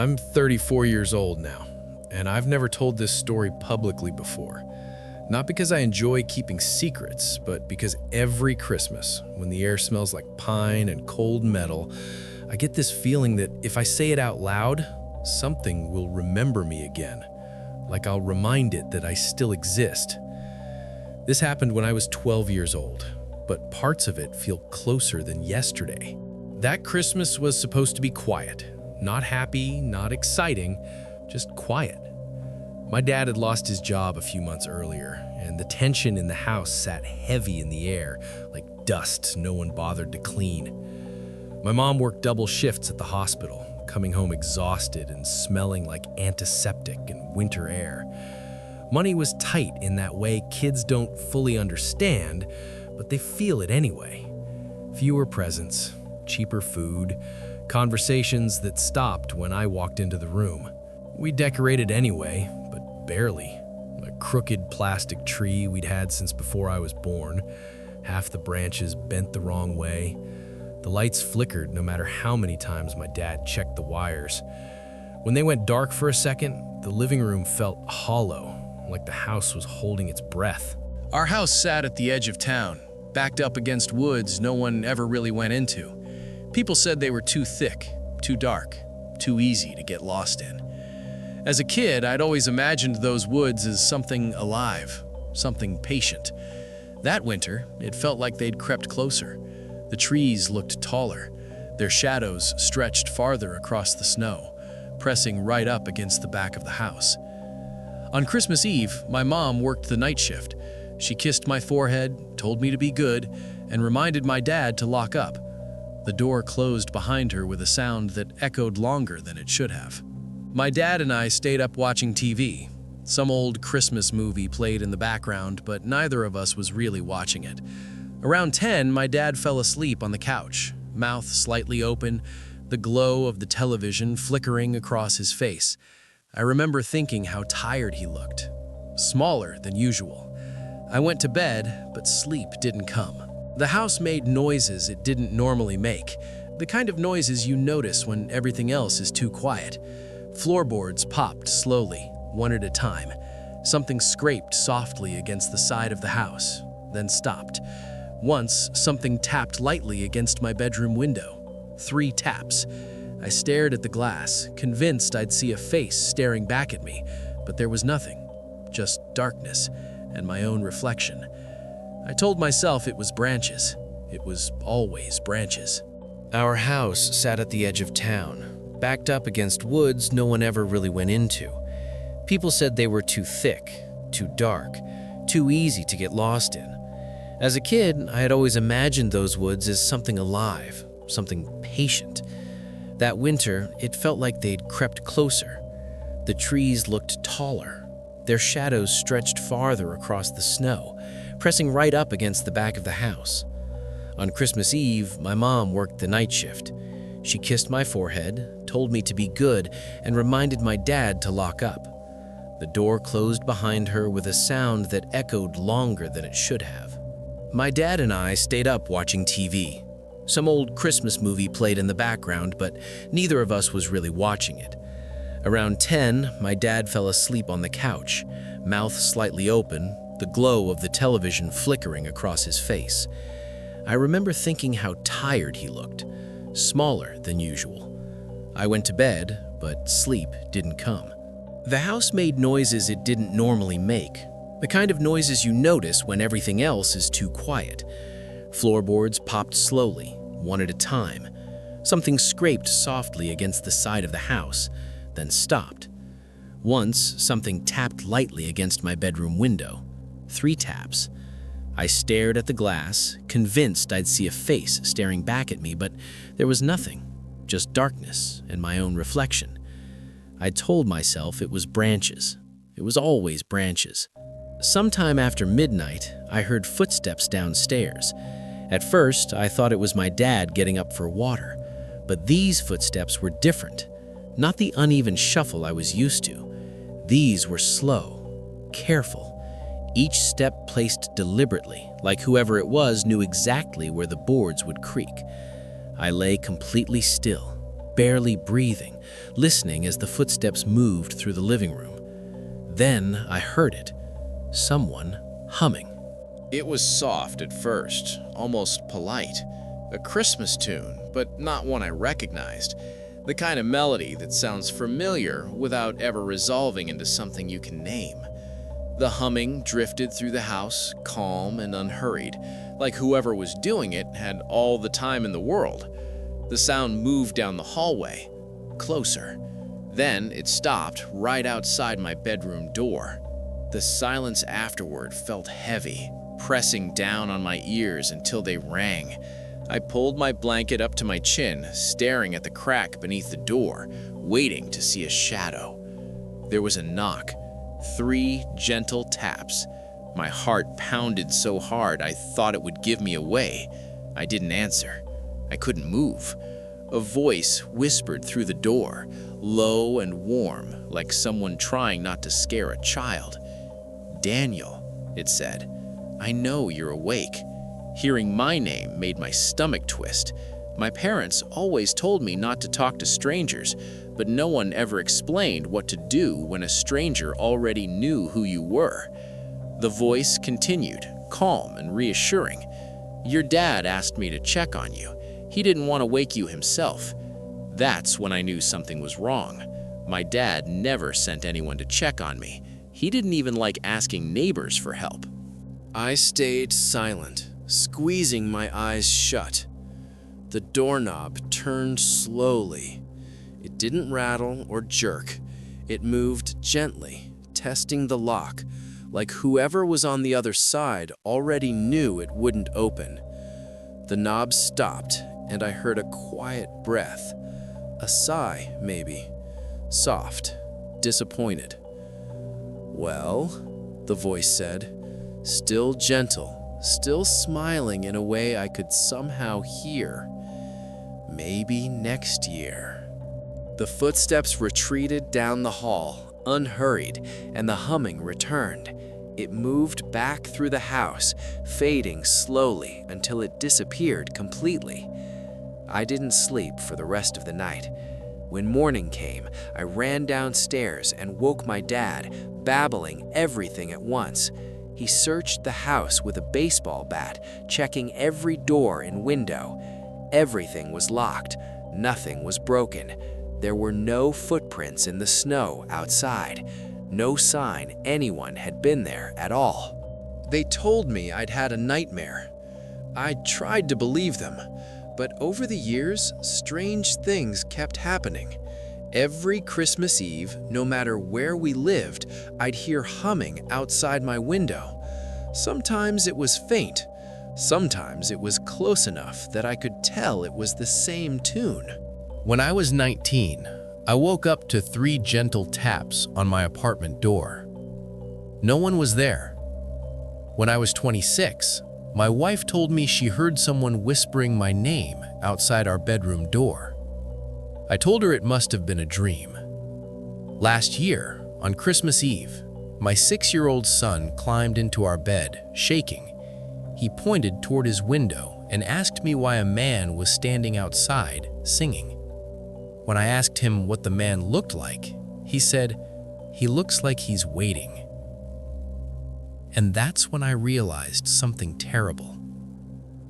I'm 34 years old now, and I've never told this story publicly before. Not because I enjoy keeping secrets, but because every Christmas, when the air smells like pine and cold metal, I get this feeling that if I say it out loud, something will remember me again. Like I'll remind it that I still exist. This happened when I was 12 years old, but parts of it feel closer than yesterday. That Christmas was supposed to be quiet. Not happy, not exciting, just quiet. My dad had lost his job a few months earlier, and the tension in the house sat heavy in the air, like dust no one bothered to clean. My mom worked double shifts at the hospital, coming home exhausted and smelling like antiseptic and winter air. Money was tight in that way kids don't fully understand, but they feel it anyway. Fewer presents, cheaper food, conversations that stopped when I walked into the room. We decorated anyway, but barely. A crooked plastic tree we'd had since before I was born. Half the branches bent the wrong way. The lights flickered no matter how many times my dad checked the wires. When they went dark for a second, the living room felt hollow, like the house was holding its breath. Our house sat at the edge of town, backed up against woods no one ever really went into. People said they were too thick, too dark, too easy to get lost in. As a kid, I'd always imagined those woods as something alive, something patient. That winter, it felt like they'd crept closer. The trees looked taller. Their shadows stretched farther across the snow, pressing right up against the back of the house. On Christmas Eve, my mom worked the night shift. She kissed my forehead, told me to be good, and reminded my dad to lock up. The door closed behind her with a sound that echoed longer than it should have. My dad and I stayed up watching TV. Some old Christmas movie played in the background, but neither of us was really watching it. Around 10, my dad fell asleep on the couch, mouth slightly open, the glow of the television flickering across his face. I remember thinking how tired he looked, smaller than usual. I went to bed, but sleep didn't come. The house made noises it didn't normally make, the kind of noises you notice when everything else is too quiet. Floorboards popped slowly, one at a time. Something scraped softly against the side of the house, then stopped. Once, something tapped lightly against my bedroom window. 3 taps. I stared at the glass, convinced I'd see a face staring back at me, but there was nothing, just darkness and my own reflection. I told myself it was branches. It was always branches. Our house sat at the edge of town, backed up against woods no one ever really went into. People said they were too thick, too dark, too easy to get lost in. As a kid, I had always imagined those woods as something alive, something patient. That winter, it felt like they'd crept closer. The trees looked taller. Their shadows stretched farther across the snow, pressing right up against the back of the house. On Christmas Eve, my mom worked the night shift. She kissed my forehead, told me to be good, and reminded my dad to lock up. The door closed behind her with a sound that echoed longer than it should have. My dad and I stayed up watching TV. Some old Christmas movie played in the background, but neither of us was really watching it. Around 10, my dad fell asleep on the couch, mouth slightly open, the glow of the television flickering across his face. I remember thinking how tired he looked, smaller than usual. I went to bed, but sleep didn't come. The house made noises it didn't normally make, the kind of noises you notice when everything else is too quiet. Floorboards popped slowly, one at a time. Something scraped softly against the side of the house, then stopped. Once, something tapped lightly against my bedroom window. 3 taps. I stared at the glass, convinced I'd see a face staring back at me, but there was nothing, just darkness and my own reflection. I told myself it was branches. It was always branches. Sometime after midnight, I heard footsteps downstairs. At first, I thought it was my dad getting up for water, but these footsteps were different. Not the uneven shuffle I was used to. These were slow, careful, each step placed deliberately, like whoever it was knew exactly where the boards would creak. I lay completely still, barely breathing, listening as the footsteps moved through the living room. Then I heard it. Someone humming. It was soft at first, almost polite. A Christmas tune, but not one I recognized. The kind of melody that sounds familiar without ever resolving into something you can name. The humming drifted through the house, calm and unhurried, like whoever was doing it had all the time in the world. The sound moved down the hallway, closer. Then it stopped right outside my bedroom door. The silence afterward felt heavy, pressing down on my ears until they rang. I pulled my blanket up to my chin, staring at the crack beneath the door, waiting to see a shadow. There was a knock, 3 gentle taps. My heart pounded so hard I thought it would give me away. I didn't answer. I couldn't move. A voice whispered through the door, low and warm, like someone trying not to scare a child. "Daniel," it said, "I know you're awake." Hearing my name made my stomach twist. My parents always told me not to talk to strangers, but no one ever explained what to do when a stranger already knew who you were. The voice continued, calm and reassuring. "Your dad asked me to check on you. He didn't want to wake you himself." That's when I knew something was wrong. My dad never sent anyone to check on me. He didn't even like asking neighbors for help. I stayed silent, squeezing my eyes shut. The doorknob turned slowly. It didn't rattle or jerk. It moved gently, testing the lock, like whoever was on the other side already knew it wouldn't open. The knob stopped, and I heard a quiet breath. A sigh, maybe. Soft, disappointed. "Well," the voice said, still gentle, still smiling in a way I could somehow hear. "Maybe next year." The footsteps retreated down the hall, unhurried, and the humming returned. It moved back through the house, fading slowly until it disappeared completely. I didn't sleep for the rest of the night. When morning came, I ran downstairs and woke my dad, babbling everything at once. He searched the house with a baseball bat, checking every door and window. Everything was locked. Nothing was broken. There were no footprints in the snow outside. No sign anyone had been there at all. They told me I'd had a nightmare. I tried to believe them, but over the years, strange things kept happening. Every Christmas Eve, no matter where we lived, I'd hear humming outside my window. Sometimes it was faint. Sometimes it was close enough that I could tell it was the same tune. When I was 19, I woke up to 3 gentle taps on my apartment door. No one was there. When I was 26, my wife told me she heard someone whispering my name outside our bedroom door. I told her it must have been a dream. Last year, on Christmas Eve, my 6-year-old son climbed into our bed, shaking. He pointed toward his window and asked me why a man was standing outside, singing. When I asked him what the man looked like, he said, "He looks like he's waiting." And that's when I realized something terrible.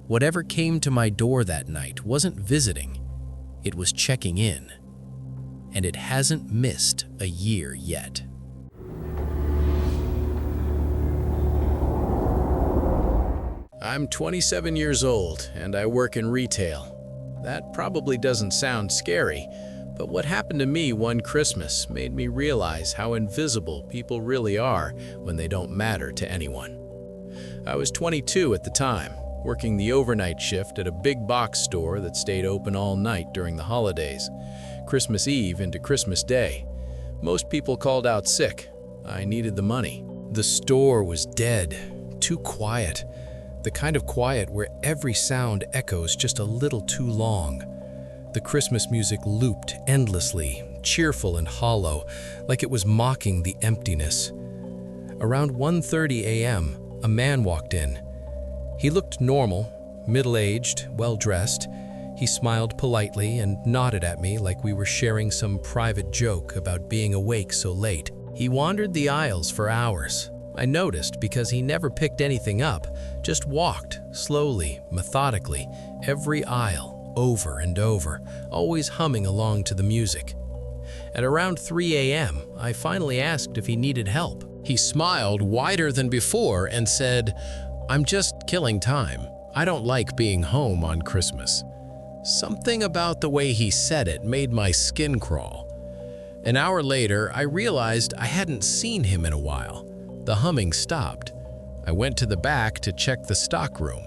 Whatever came to my door that night wasn't visiting, it was checking in. And it hasn't missed a year yet. I'm 27 years old and I work in retail. That probably doesn't sound scary, but what happened to me one Christmas made me realize how invisible people really are when they don't matter to anyone. I was 22 at the time, working the overnight shift at a big box store that stayed open all night during the holidays, Christmas Eve into Christmas Day. Most people called out sick. I needed the money. The store was dead, too quiet. The kind of quiet where every sound echoes just a little too long. The Christmas music looped endlessly, cheerful and hollow, like it was mocking the emptiness. Around 1:30 a.m., a man walked in. He looked normal, middle-aged, well-dressed. He smiled politely and nodded at me like we were sharing some private joke about being awake so late. He wandered the aisles for hours. I noticed because he never picked anything up, just walked slowly, methodically, every aisle, over and over, always humming along to the music. At around 3 a.m., I finally asked if he needed help. He smiled wider than before and said, "I'm just killing time. I don't like being home on Christmas." Something about the way he said it made my skin crawl. An hour later, I realized I hadn't seen him in a while. The humming stopped. I went to the back to check the stockroom.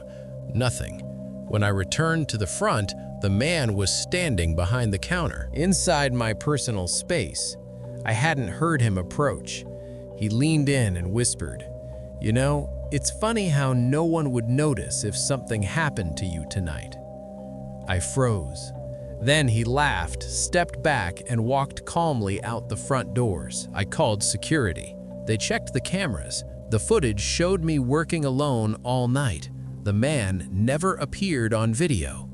Nothing. When I returned to the front, the man was standing behind the counter. Inside my personal space, I hadn't heard him approach. He leaned in and whispered, "You know, it's funny how no one would notice if something happened to you tonight." I froze. Then he laughed, stepped back, and walked calmly out the front doors. I called security. They checked the cameras. The footage showed me working alone all night. The man never appeared on video.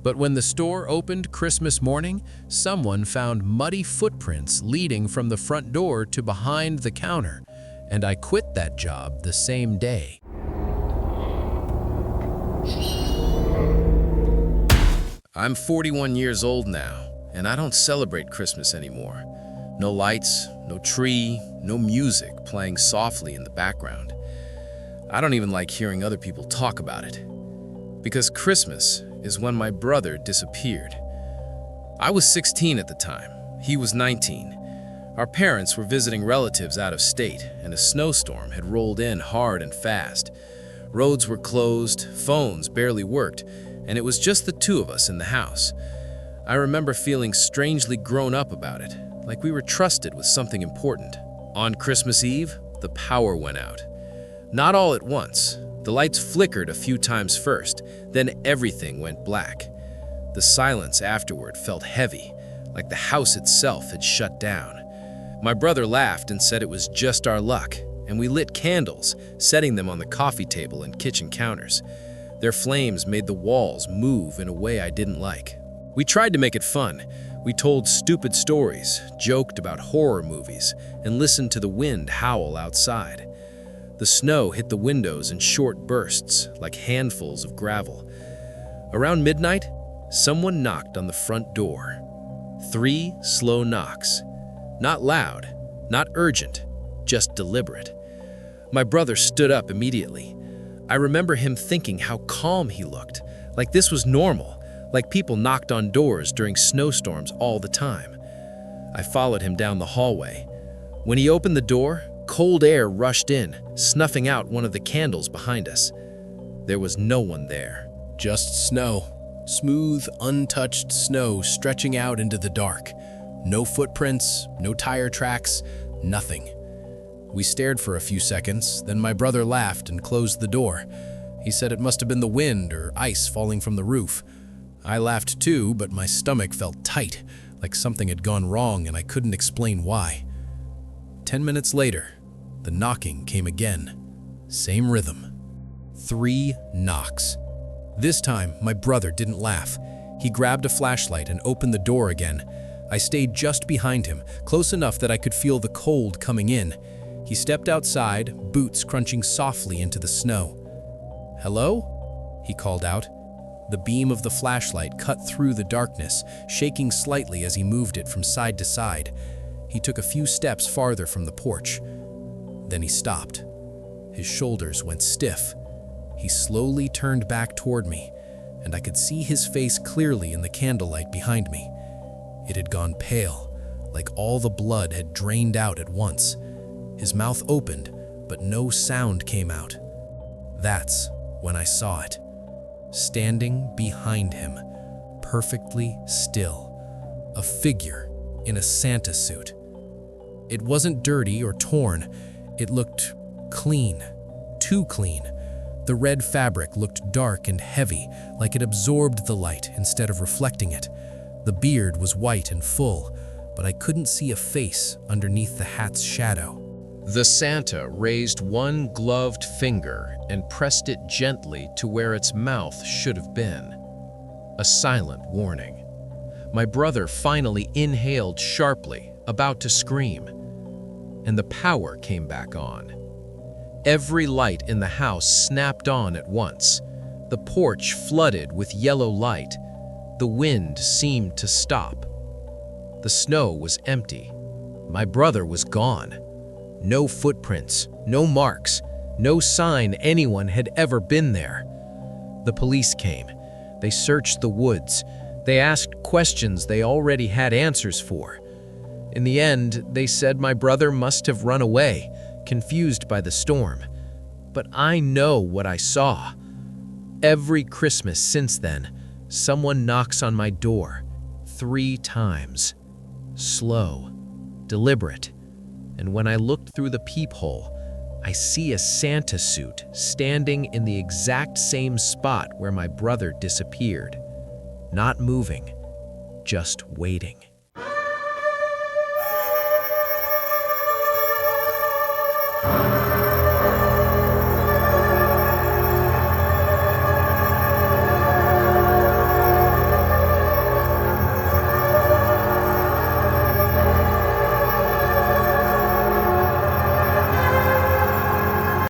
But when the store opened Christmas morning, someone found muddy footprints leading from the front door to behind the counter, and I quit that job the same day. I'm 41 years old now, and I don't celebrate Christmas anymore. No lights, no tree, no music playing softly in the background. I don't even like hearing other people talk about it. Because Christmas is when my brother disappeared. I was 16 at the time. He was 19. Our parents were visiting relatives out of state, and a snowstorm had rolled in hard and fast. Roads were closed, phones barely worked, and it was just the two of us in the house. I remember feeling strangely grown up about it, like we were trusted with something important. On Christmas Eve, the power went out. Not all at once. The lights flickered a few times first, then everything went black. The silence afterward felt heavy, like the house itself had shut down. My brother laughed and said it was just our luck, and we lit candles, setting them on the coffee table and kitchen counters. Their flames made the walls move in a way I didn't like. We tried to make it fun. We told stupid stories, joked about horror movies, and listened to the wind howl outside. The snow hit the windows in short bursts, like handfuls of gravel. Around midnight, someone knocked on the front door. 3 slow knocks. Not loud, not urgent, just deliberate. My brother stood up immediately. I remember him thinking how calm he looked, like this was normal, like people knocked on doors during snowstorms all the time. I followed him down the hallway. When he opened the door, cold air rushed in, snuffing out one of the candles behind us. There was no one there. Just snow. Smooth, untouched snow stretching out into the dark. No footprints, no tire tracks, nothing. We stared for a few seconds, then my brother laughed and closed the door. He said it must have been the wind or ice falling from the roof. I laughed too, but my stomach felt tight, like something had gone wrong and I couldn't explain why. 10 minutes later, the knocking came again. Same rhythm. 3 knocks. This time, my brother didn't laugh. He grabbed a flashlight and opened the door again. I stayed just behind him, close enough that I could feel the cold coming in. He stepped outside, boots crunching softly into the snow. "Hello?" he called out. The beam of the flashlight cut through the darkness, shaking slightly as he moved it from side to side. He took a few steps farther from the porch. Then he stopped. His shoulders went stiff. He slowly turned back toward me, and I could see his face clearly in the candlelight behind me. It had gone pale, like all the blood had drained out at once. His mouth opened, but no sound came out. That's when I saw it. Standing behind him, perfectly still, a figure in a Santa suit. It wasn't dirty or torn. It looked clean, too clean. The red fabric looked dark and heavy, like it absorbed the light instead of reflecting it. The beard was white and full, but I couldn't see a face underneath the hat's shadow. The Santa raised one gloved finger and pressed it gently to where its mouth should have been. a silent warning. My brother finally inhaled sharply, about to scream, and the power came back on. Every light in the house snapped on at once. The porch flooded with yellow light. The wind seemed to stop. The snow was empty. My brother was gone. No footprints, no marks, no sign anyone had ever been there. The police came. They searched the woods. They asked questions they already had answers for. In the end, they said my brother must have run away, confused by the storm. But I know what I saw. Every Christmas since then, someone knocks on my door 3 times. Slow, deliberate. And when I looked through the peephole, I see a Santa suit standing in the exact same spot where my brother disappeared. Not moving, just waiting.